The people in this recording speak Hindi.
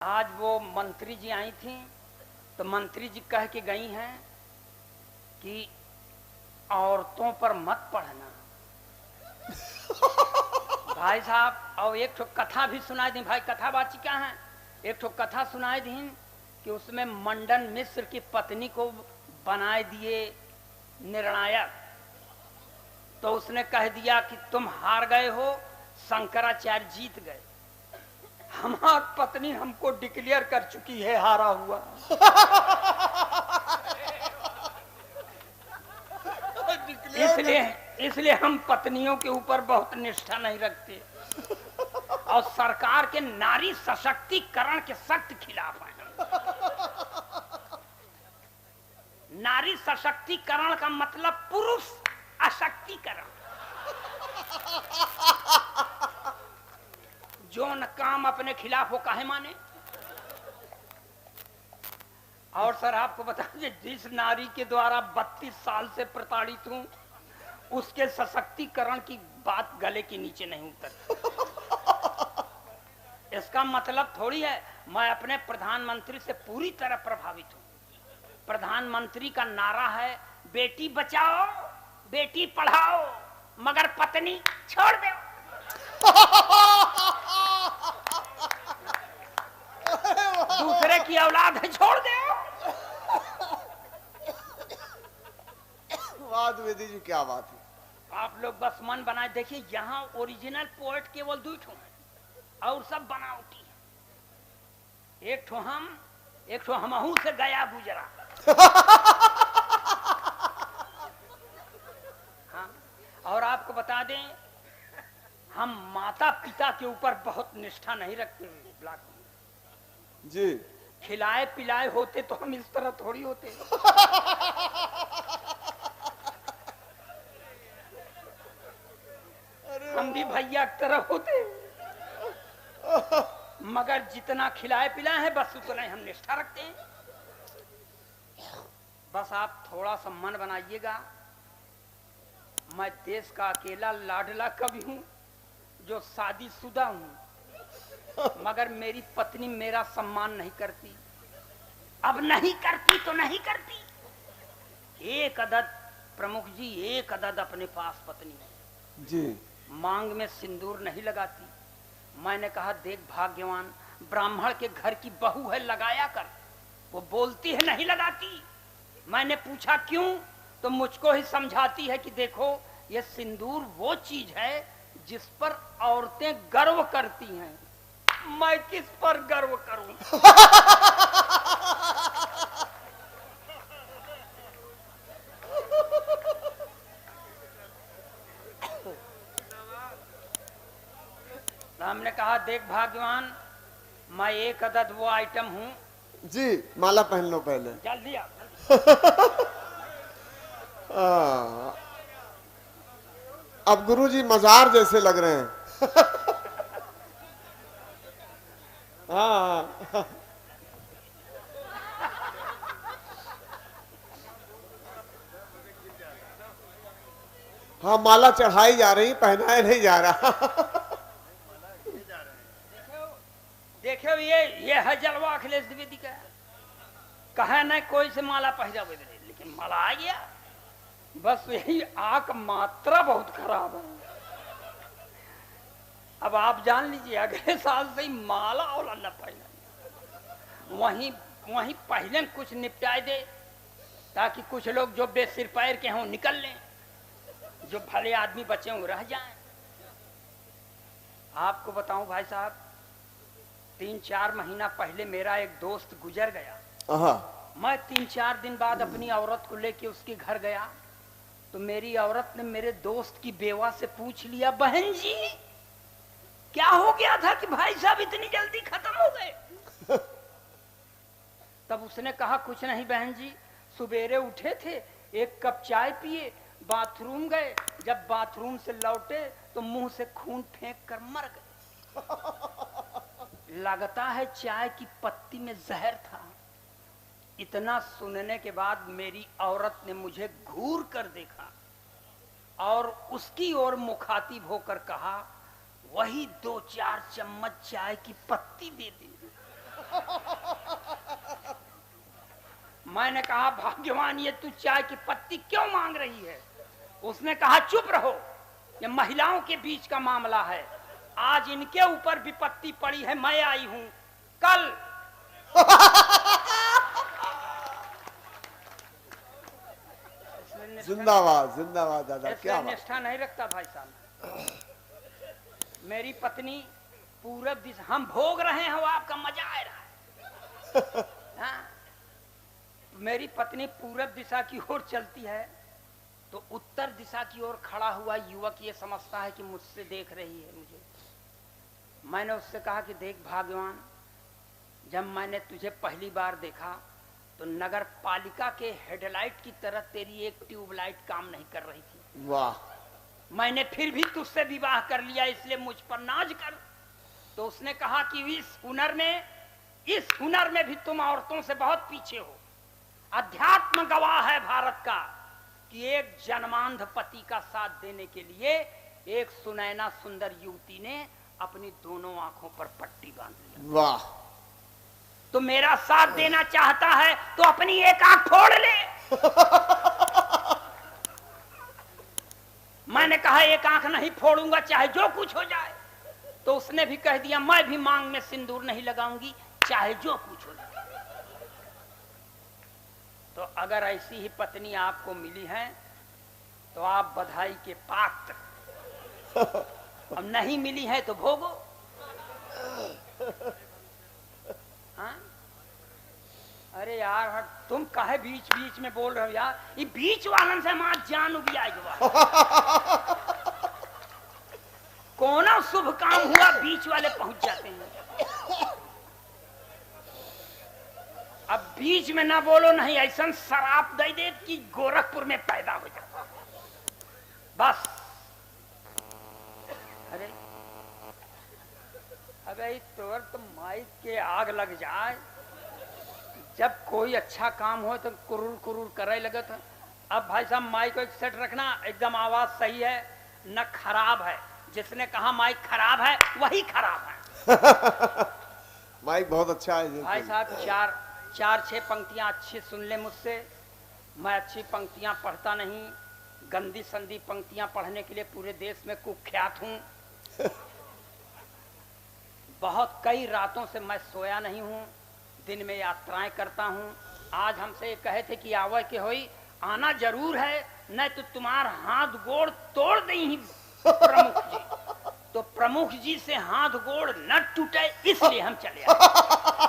आज वो मंत्री जी आई थी तो मंत्री जी कह के गई हैं कि औरतों पर मत पढ़ना। भाई साहब और एक ठो कथा भी सुनाई दी। भाई कथा बाची क्या है? एक ठो कथा सुनाई दी कि उसमें मंडन मिश्र की पत्नी को बनाए दिए निर्णायक। तो उसने कह दिया कि तुम हार गए हो, शंकराचार्य जीत गए। हमारी पत्नी हमको डिक्लेयर कर चुकी है हारा हुआ। इसलिए हम पत्नियों के ऊपर बहुत निष्ठा नहीं रखते और सरकार के नारी सशक्तिकरण के सख्त खिलाफ हैं। नारी सशक्तिकरण का मतलब पुरुष अशक्तिकरण। जो न काम अपने खिलाफ हो काहे माने। और सर आपको बता दें, जिस नारी के द्वारा 32 साल से प्रताड़ित हूं उसके सशक्तिकरण की बात गले के नीचे नहीं उतरती। इसका मतलब थोड़ी है मैं अपने प्रधानमंत्री से पूरी तरह प्रभावित हूं। प्रधानमंत्री का नारा है बेटी बचाओ बेटी पढ़ाओ मगर पत्नी छोड़ दो। दूसरे की औलाद है छोड़ दो। वाह द्विवेदी जी, क्या बात है। आप लोग बस मन बनाए देखिए, यहाँ ओरिजिनल पोएट केवल 2 ठो हैं और सब बनावटी है। एक ठो हमहू से गया गुजरा। हाँ, और आपको बता दें हम माता पिता के ऊपर बहुत निष्ठा नहीं रखते ब्लॉक में जी। खिलाए पिलाए होते तो हम इस तरह थोड़ी होते। हम भी भैया की तरह होते मगर जितना खिलाए पिलाए हैं बस उतना ही हम निष्ठा रखते हैं। बस आप थोड़ा सा मन बनाइएगा। मैं देश का अकेला लाडला कवि हूं जो शादीशुदा हूं मगर मेरी पत्नी मेरा सम्मान नहीं करती। अब नहीं करती तो नहीं करती। एक अदद प्रमुख जी, एक अदद अपने पास पत्नी है जी। मांग में सिंदूर नहीं लगाती। मैंने कहा देख भाग्यवान ब्राह्मण के घर की बहू है लगाया कर। वो बोलती है नहीं लगाती। मैंने पूछा क्यों तो मुझको ही समझाती है कि देखो ये सिंदूर वो चीज है जिस पर औरतें गर्व करती हैं। मैं किस पर गर्व करूं? हमने कहा देख भाग्यवान मैं एक अदद वो आइटम हूं। जी माला पहन लो पहले। जल्दी आ। अब गुरुजी मजार जैसे लग रहे हैं। हाँ। हाँ माला चढ़ाई जा रही, पहनाया नहीं जा रहा। देखो ये है जलवा अखिलेश द्विवेदी का। कहा नहीं कोई से माला पहना लेकिन माला आ गया। बस यही आंख मात्रा बहुत खराब है। अब आप जान लीजिए अगले साल से ही माला और न पहना। वहीं पहले कुछ निपटाए दे ताकि कुछ लोग जो बेसिर पैर के हों निकल लें, जो भले आदमी बचे हों रह जाएं। आपको बताऊं भाई साहब 3-4 महीना पहले मेरा एक दोस्त गुजर गया। मैं 3-4 दिन बाद अपनी औरत को लेके उसके घर गया तो मेरी औरत ने मेरे दोस्त की बेवा से पूछ लिया बहन जी क्या हो गया था कि भाई साहब इतनी जल्दी खत्म हो गए? तब उसने कहा कुछ नहीं बहन जी, सुबेरे उठे थे, एक कप चाय पिए, बाथरूम गए, जब बाथरूम से लौटे तो मुंह से खून फेंक कर मर गए। लगता है चाय की पत्ती में जहर था। इतना सुनने के बाद मेरी औरत ने मुझे घूर कर देखा और उसकी ओर मुखातिब होकर कहा वही 2-4 चम्मच चाय की पत्ती दे दी। मैंने कहा भाग्यवान ये तू चाय की पत्ती क्यों मांग रही है? उसने कहा चुप रहो, ये महिलाओं के बीच का मामला है, आज इनके ऊपर विपत्ति पड़ी है, मैं आई हूं कल। जिंदाबाद जिंदाबाद दादा, क्या निष्ठा नहीं रखता भाई साहब। मेरी पत्नी पूरब दिशा, हम भोग रहे हैं, वो आपका मजा आ रहा है। हाँ? मेरी पत्नी पूरब दिशा की ओर चलती है तो उत्तर दिशा की ओर खड़ा हुआ युवक ये समझता है कि मुझसे देख रही है मुझे। मैंने उससे कहा कि देख भाग्यवान, जब मैंने तुझे पहली बार देखा तो नगर पालिका के हेडलाइट की तरह तेरी एक ट्यूबलाइट काम नहीं कर रही थी। वाह। मैंने फिर भी तुझसे विवाह कर लिया, इसलिए मुझ पर नाज कर। तो उसने कहा कि इस हुनर में भी तुम औरतों से बहुत पीछे हो। अध्यात्म गवाह है भारत का कि एक जन्मांध पति का साथ देने के लिए एक सुनैना सुंदर युवती ने अपनी दोनों आंखों पर पट्टी बांध ली। वाह। तो मेरा साथ देना चाहता है तो अपनी एक आंख फोड़ ले। मैंने कहा एक आंख नहीं फोड़ूंगा, चाहे जो कुछ हो जाए। तो उसने भी कह दिया मैं भी मांग में सिंदूर नहीं लगाऊंगी, चाहे जो कुछ हो जाए। तो अगर ऐसी ही पत्नी आपको मिली है तो आप बधाई के पात्र। अब नहीं मिली है तो भोगो। हाँ? अरे यार तुम काहे बीच बीच में बोल रहे हो यार? ये बीच वालन से हमारा जान उब आएगा। कोना शुभ काम हुआ बीच वाले पहुंच जाते हैं। अब बीच में ना बोलो, नहीं ऐसा शराब दे दे कि गोरखपुर में पैदा हो जाता बस। अरे अबे तोर तो माइक के आग लग जाए, जब कोई अच्छा काम हो तो कुरुर कुरुर करे लगे। तो अब भाई साहब माइक को एक सेट रखना, एकदम आवाज सही है न खराब है। जिसने कहा माइक खराब है वही खराब है। माइक बहुत अच्छा है भाई साहब। चार छह पंक्तियां अच्छी सुन ले मुझसे। मैं अच्छी पंक्तियां पढ़ता नहीं, गंदी संदी पंक्तियां पढ़ने के लिए पूरे देश में कुख्यात हूं। बहुत कई रातों से मैं सोया नहीं हूं, दिन में यात्राएं करता हूं। आज हमसे कहे थे कि आवे के होई, आना जरूर है, नहीं तो तुम्हारा हाथ गोड़ तोड़ दें प्रमुख जी। तो प्रमुख जी से हाथ गोड़ न टूटे इसलिए हम चले आए।